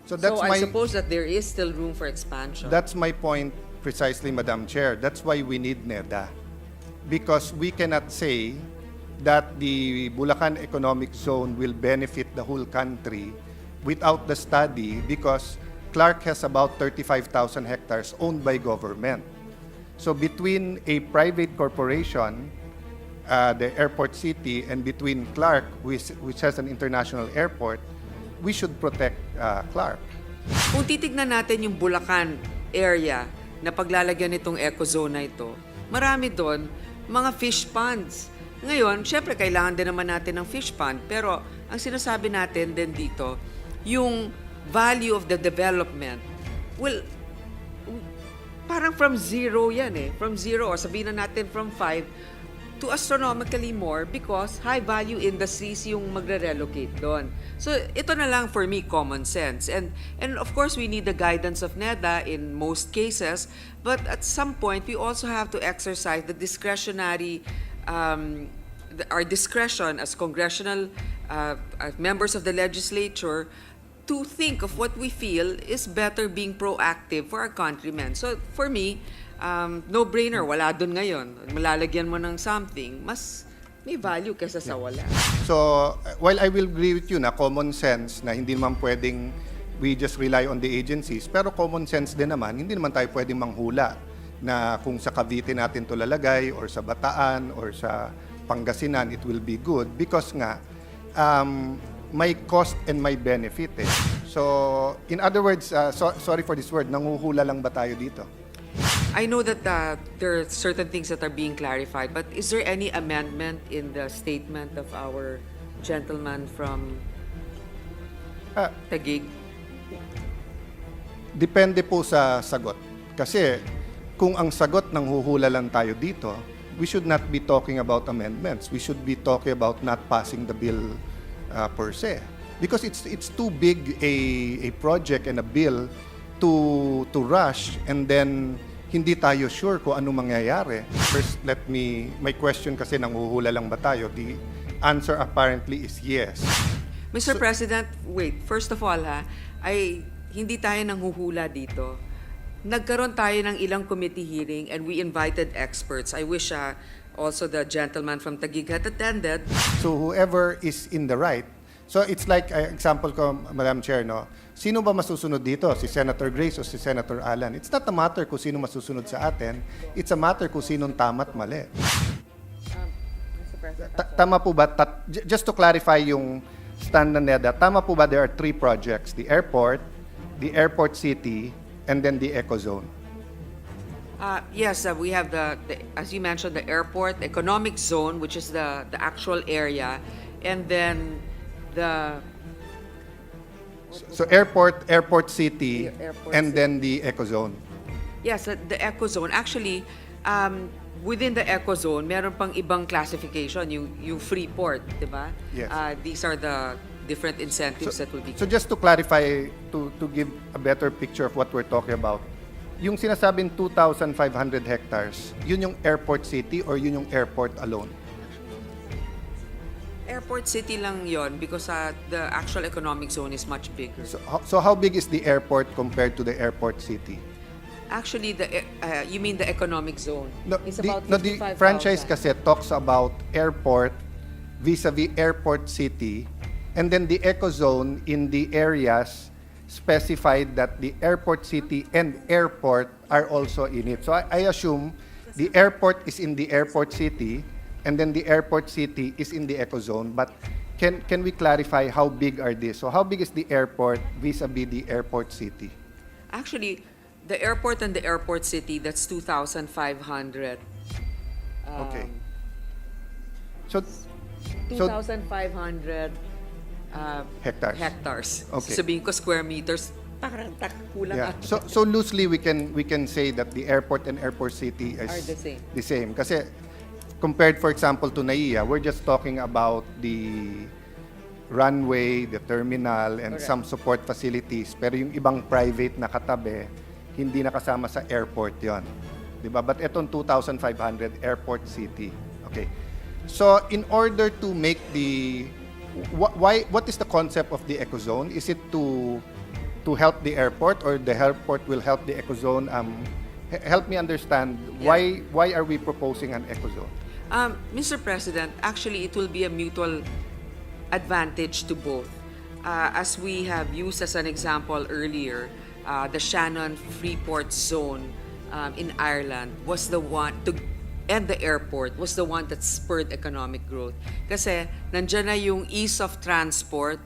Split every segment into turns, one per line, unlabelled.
So that's
I
my
suppose that there is still room for expansion.
that's my point precisely, Madam Chair. That's why we need NEDA. Because we cannot say that the Bulacan Economic Zone will benefit the whole country without the study, because Clark has about 35,000 hectares owned by government. So between a private corporation, the airport city, and between Clark, which has an international airport, we should protect Clark.
Kung titignan natin yung Bulacan area na paglalagyan nitong ecozone na ito, marami doon mga fish ponds. Ngayon, syempre kailangan din naman natin ng fish pond, pero ang sinasabi natin din dito, yung value of the development, well, parang from zero yan eh. From zero, or sabihin na natin from 5 to astronomically more, because high-value industries yung magre-relocate doon. So, ito na lang for me, common sense. And of course, we need the guidance of NEDA in most cases, but at some point, we also have to exercise the discretionary, our discretion as congressional members of the legislature to think of what we feel is better being proactive for our countrymen. So, for me, no-brainer, wala dun ngayon. Malalagyan mo ng something, mas may value kaysa sa wala.
So, while I will agree with you na common sense na hindi naman pwedeng we just rely on the agencies, pero common sense din naman, hindi naman tayo pwedeng manghula na kung sa Cavite natin to lalagay or sa Bataan or sa Pangasinan, it will be good because nga, may cost and may benefit eh. So, in other words, sorry for this word, nanghuhula lang ba tayo dito?
I know that there are certain things that are being clarified, but is there any amendment in the statement of our gentleman from Taguig?
Depende po sa sagot. Kasi kung ang sagot ng huhula lang tayo dito, we should not be talking about amendments. We should be talking about not passing the bill per se. Because it's too big a project and a bill to rush, and then hindi tayo sure kung ano mangyayari. First, my question kasi nanghuhula lang ba tayo? The answer apparently is yes.
Mr. President, wait. First of all, hindi tayo nanghuhula dito. Nagkaroon tayo ng ilang committee hearing and we invited experts. I wish also the gentleman from Taguig had attended.
So whoever is in the right, so it's like, example ko, Madam Chair, no? Sino ba masusunod dito? Si Senator Grace o si Senator Alan? It's not a matter kung sino masusunod sa atin. It's a matter kung sinong tama at mali. Tama po ba? Just to clarify yung stand na NEDA, tama po ba there are 3 projects? The airport city, and then the ecozone?
Yes, we have as you mentioned, the airport economic zone, which is the actual area, and then the
So airport city,
Airport
and
city.
then the ecozone.
yes, the ecozone. Actually, within the ecozone, meron pang ibang classification, yung free port, di ba?
Yes.
These are the different incentives that will be.
So just to clarify, to give a better picture of what we're talking about, yung sinasabing 2,500 hectares, yun yung airport city or yun yung airport alone?
Airport city lang yon because the actual economic zone is much bigger.
So how big is the airport compared to the airport city?
Actually, you mean the economic zone?
No,
It's
the,
about
no, the
55,000.
franchise kasi talks about airport vis-a-vis airport city, and then the ecozone in the areas specified that the airport city and airport are also in it. So I assume the airport is in the airport city, and then the airport city is in the ecozone. But can we clarify how big are these? So how big is the airport vis-a-vis the airport city?
Actually, the airport and the airport city, that's 2,500.
Okay. So
2,500
hectares.
hectares.
Okay.
Sabihin ko square meters, parang kulang.
Yeah. So loosely we can say that the airport and airport city is
Are the same.
The same. Kasi compared, for example, to NAIA, we're just talking about the runway, the terminal, and
Correct.
some support facilities. Pero yung ibang private na katabi, hindi nakasama sa airport yon, diba? But etong 2,500 airport city. Okay. So in order to make what is the concept of the ecozone? Is it to to help the airport, or the airport will help the ecozone? Help me understand why are we proposing an ecozone?
Mr. President, actually, it will be a mutual advantage to both. As we have used as an example earlier, the Shannon Freeport Zone in Ireland was the one and the airport was the one that spurred economic growth. Kasi nandyan na yung ease of transport,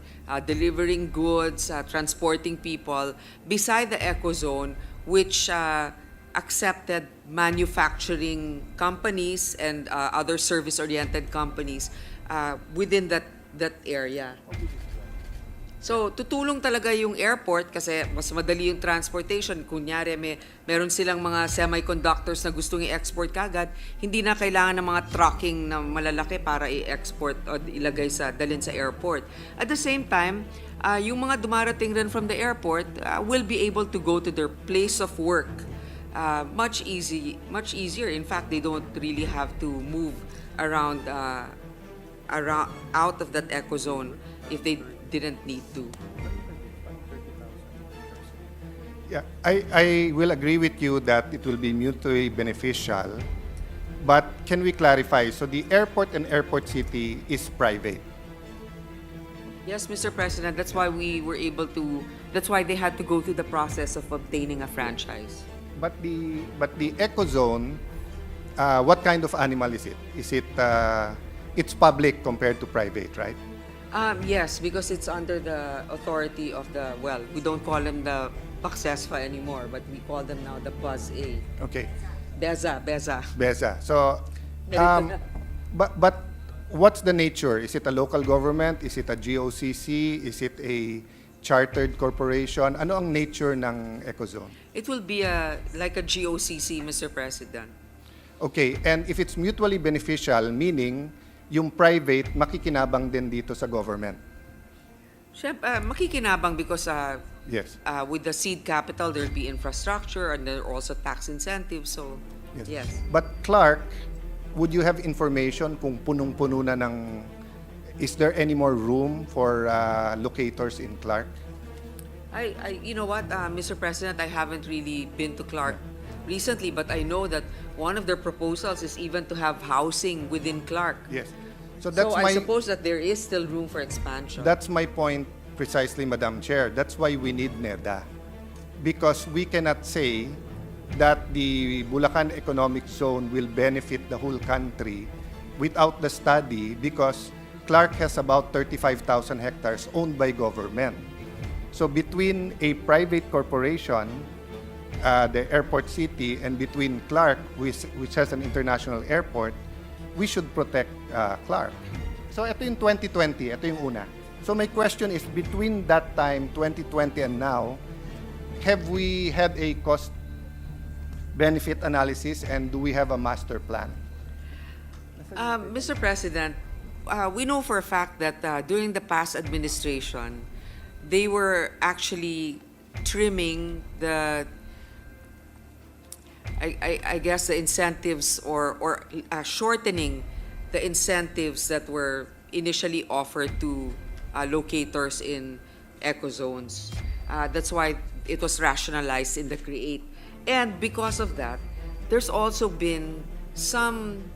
delivering goods, transporting people, beside the ecozone, which accepted manufacturing companies and other service-oriented companies within that area. So, tutulong talaga yung airport kasi mas madali yung transportation. Kunyari, meron silang mga semiconductors na gustong i-export kagad, hindi na kailangan ng mga trucking na malalaki para i-export o dalhin sa airport. At the same time, yung mga dumarating rin from the airport will be able to go to their place of work much easier. In fact, they don't really have to move around out of that ecozone if they didn't need to.
Yeah, I will agree with you that it will be mutually beneficial, but can we clarify? So the airport and airport city is private.
Yes, Mr. President, that's why that's why they had to go through the process of obtaining a franchise.
But the ecozone, what kind of animal is it? Is it it's public compared to private, right?
Yes, because it's under the authority of we don't call them the Pacsesfa anymore, but we call them now the Buzz A.
Okay.
BEZA.
So, but what's the nature? Is it a local government? Is it a GOCC? Is it a chartered corporation? Ano ang nature ng ecozone?
It will be like a GOCC, Mr. President.
Okay, and if it's mutually beneficial, meaning yung private makikinabang din dito sa government.
Siyempre, makikinabang because
Yes.
with the seed capital, there'll be infrastructure and there are also tax incentives. So, yes.
But Clark, would you have information kung punong-puno na ng... Is there any more room for locators in Clark?
You know what, Mr. President, I haven't really been to Clark recently, but I know that one of their proposals is even to have housing within Clark.
Yes. So that's
I suppose that there is still room for expansion.
That's my point precisely, Madam Chair. That's why we need NEDA. Because we cannot say that the Bulacan Economic Zone will benefit the whole country without the study, because Clark has about 35,000 hectares owned by government. So between a private corporation, the airport city, and between Clark, which has an international airport, we should protect Clark. So ito yung 2020, ito yung una. So my question is, between that time, 2020 and now, have we had a cost-benefit analysis, and do we have a master plan?
Mr. President, we know for a fact that during the past administration, they were actually trimming I guess the incentives or shortening the incentives that were initially offered to locators in ecozones. That's why it was rationalized in the CREATE. And because of that, there's also been some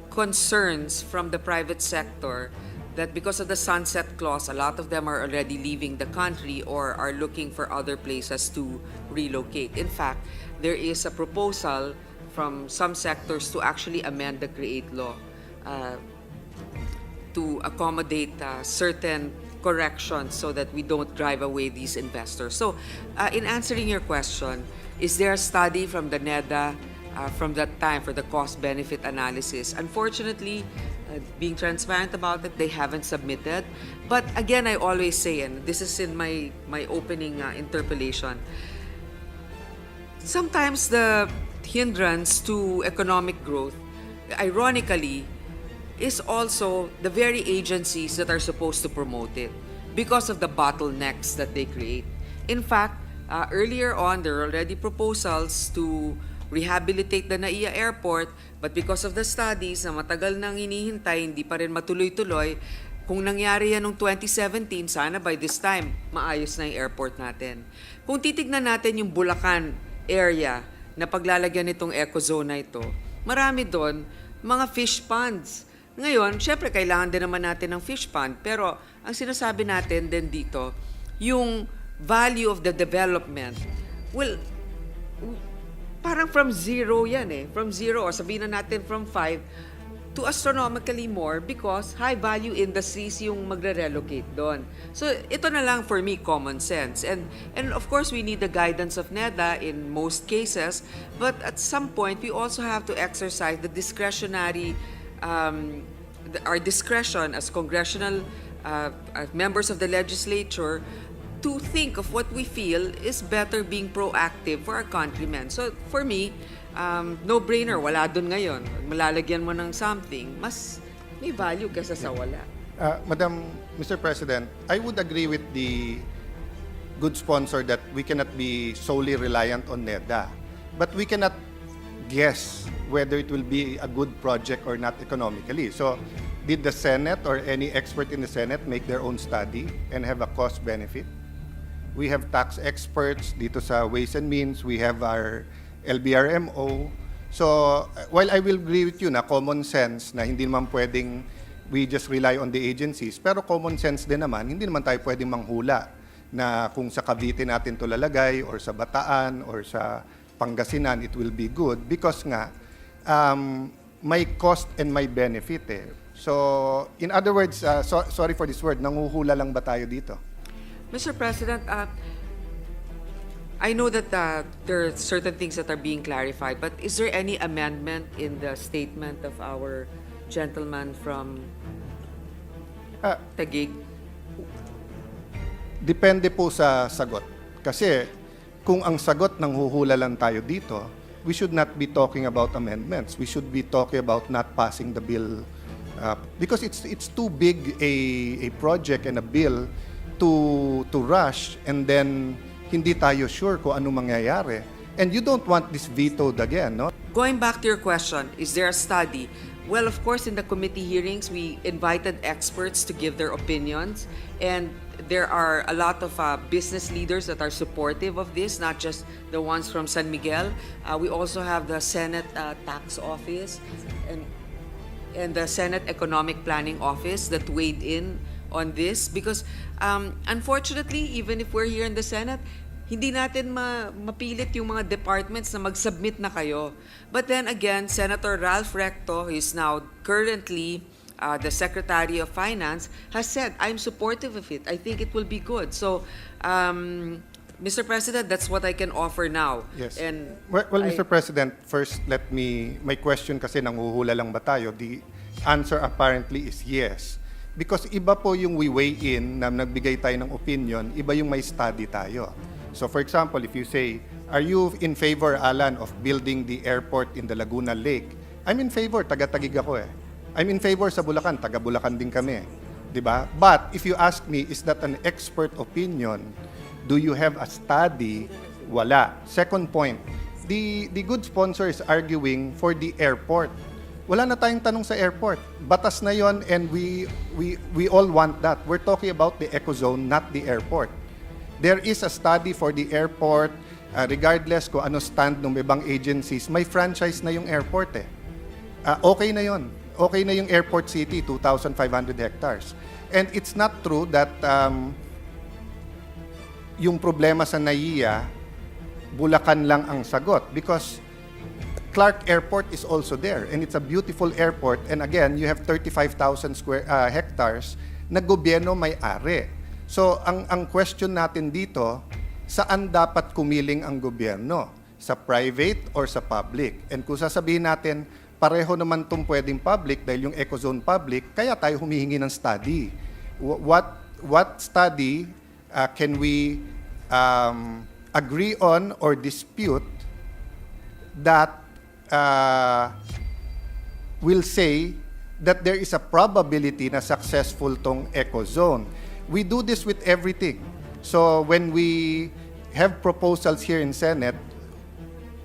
concerns from the private sector that because of the sunset clause, a lot of them are already leaving the country or are looking for other places to relocate. In fact, there is a proposal from some sectors to actually amend the CREATE law to accommodate certain corrections so that we don't drive away these investors. So, in answering your question, is there a study from the NEDA from that time for the cost-benefit analysis? Unfortunately, being transparent about it, they haven't submitted. But again, I always say, and this is in my opening interpellation, sometimes the hindrance to economic growth, ironically, is also the very agencies that are supposed to promote it because of the bottlenecks that they create. In fact, earlier on, there were already proposals to rehabilitate the NAIA Airport, but because of the studies na matagal nang hinihintay, hindi pa rin matuloy-tuloy, Kung nangyari yan noong 2017, sana by this time, maayos na yung airport natin. Kung titignan natin yung Bulacan area na paglalagyan nitong eco zone na ito, marami doon mga fish ponds. Ngayon, syempre kailangan din naman natin ng fish pond, pero ang sinasabi natin din dito, yung value of the development, well, parang from zero yan eh. From zero, or sabihin na natin from 5 to astronomically more because high-value industries yung magre-relocate doon. So, ito na lang for me, common sense. And of course, we need the guidance of NEDA in most cases, but at some point, we also have to exercise the discretionary, our discretion as congressional members of the legislature to think of what we feel is better being proactive for our countrymen. So, for me, no-brainer, wala dun ngayon. Malalagyan mo ng something, mas may value kaysa sa wala.
Mr. President, I would agree with the good sponsor that we cannot be solely reliant on NEDA. But we cannot guess whether it will be a good project or not economically. So, did the Senate or any expert in the Senate make their own study and have a cost-benefit? We have tax experts dito sa Ways and Means. We have our LBRMO. So, while I will agree with you na common sense na hindi naman pwedeng we just rely on the agencies, pero common sense din naman, hindi naman tayo pwedeng manghula na kung sa Cavite natin to lalagay or sa Bataan or sa Pangasinan, it will be good because nga, may cost and may benefit eh. So, in other words, sorry for this word, nanghuhula lang ba tayo dito?
Mr. President, I know that there are certain things that are being clarified, but is there any amendment in the statement of our gentleman from Taguig?
Depende po sa sagot. Kasi kung ang sagot ng huhula lang tayo dito, we should not be talking about amendments. We should be talking about not passing the bill because it's too big a project and a bill to rush and then hindi tayo sure kung ano mangyayari. And you don't want this vetoed again, no?
Going back to your question, is there a study? Well, of course, in the committee hearings, we invited experts to give their opinions, and there are a lot of business leaders that are supportive of this, not just the ones from San Miguel. We also have the Senate Tax Office and the Senate Economic Planning Office that weighed in on this because unfortunately, even if we're here in the Senate, hindi natin mapilit yung mga departments na mag-submit na kayo. But then again, Senator Ralph Recto, who is now currently the Secretary of Finance, has said, I'm supportive of it. I think it will be good. So, Mr. President, that's what I can offer now.
Yes.
And
well, Mr. President, first my question kasi nanghuhula lang ba tayo? The answer apparently is yes. Because iba po yung we weigh in na nagbigay tayo ng opinion, iba yung may study tayo. So for example, if you say, are you in favor, Alan, of building the airport in the Laguna Lake? I'm in favor, taga-Taguig ako eh. I'm in favor sa Bulacan, taga-Bulacan din kami. Diba? But if you ask me, is that an expert opinion? Do you have a study? Wala. Second point, the good sponsor is arguing for the airport. Wala na tayong tanong sa airport. Batas na yon and we all want that. We're talking about the eco zone, not the airport. There is a study for the airport, regardless kung ano stand ng ibang agencies, may franchise na yung airport eh. Okay na yon. Okay na yung airport city, 2,500 hectares. And it's not true that yung problema sa NAIA, Bulacan lang ang sagot because Clark Airport is also there and it's a beautiful airport and again, you have 35,000 hectares na gobyerno may-ari. So, ang question natin dito, saan dapat kumiling ang gobyerno? Sa private or sa public? And kung sasabihin natin, pareho naman itong pwedeng public dahil yung ecozone public, kaya tayo humihingi ng study. What study can we agree on or dispute that will say that there is a probability na successful tong ecozone? We do this with everything. So when we have proposals here in Senate,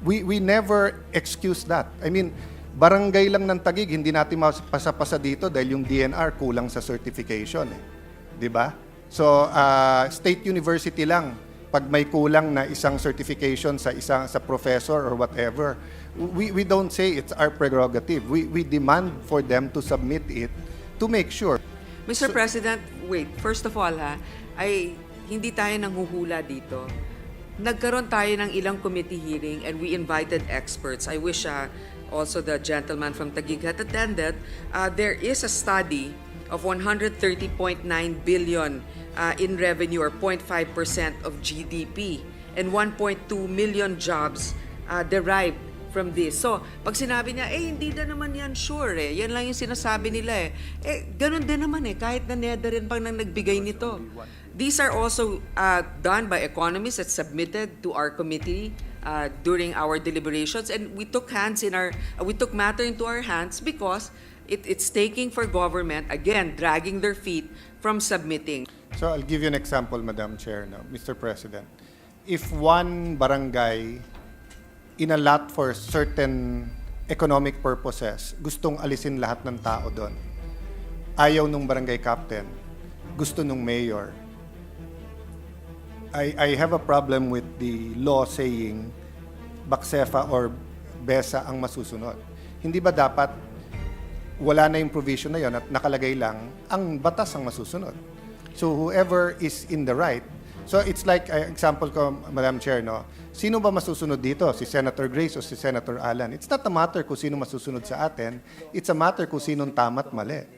we never excuse that. I mean, Barangay lang ng Taguig, hindi natin mapasa-pasa dito dahil yung DNR kulang sa certification. Eh. Di ba? So, state university lang, pag may kulang na isang certification sa professor or whatever, we don't say it's our prerogative. We demand for them to submit it to make sure.
Mr. President, wait. First of all, hindi tayo nanghuhula dito. Nagkaroon tayo ng ilang committee hearing and we invited experts. I wish also the gentleman from Taguig had attended. There is a study of 130.9 billion in revenue or 0.5% of GDP and 1.2 million jobs derived from this. So, pag sinabi niya, hindi na naman yan sure eh. Yan lang yung sinasabi nila eh. Ganun din naman eh, kahit na NEDA rin pang nang nagbigay nito. These are also done by economists that submitted to our committee during our deliberations, and we took matter into our hands because it's taking for government, again, dragging their feet from submitting.
So I'll give you an example, Madam Chair, Mr. President. If one barangay in a lot for certain economic purposes, gustong alisin lahat ng tao doon, ayaw nung barangay captain, gusto nung mayor, I have a problem with the law saying Baksefa or BESA ang masusunod. Hindi ba dapat wala na yung provision na yon at nakalagay lang ang batas ang masusunod? So whoever is in the right, so it's like example ko, Madam Chair, sino ba masusunod dito? Si Senator Grace o si Senator Alan? It's not a matter kung sino masusunod sa atin. It's a matter kung sinong tama at mali.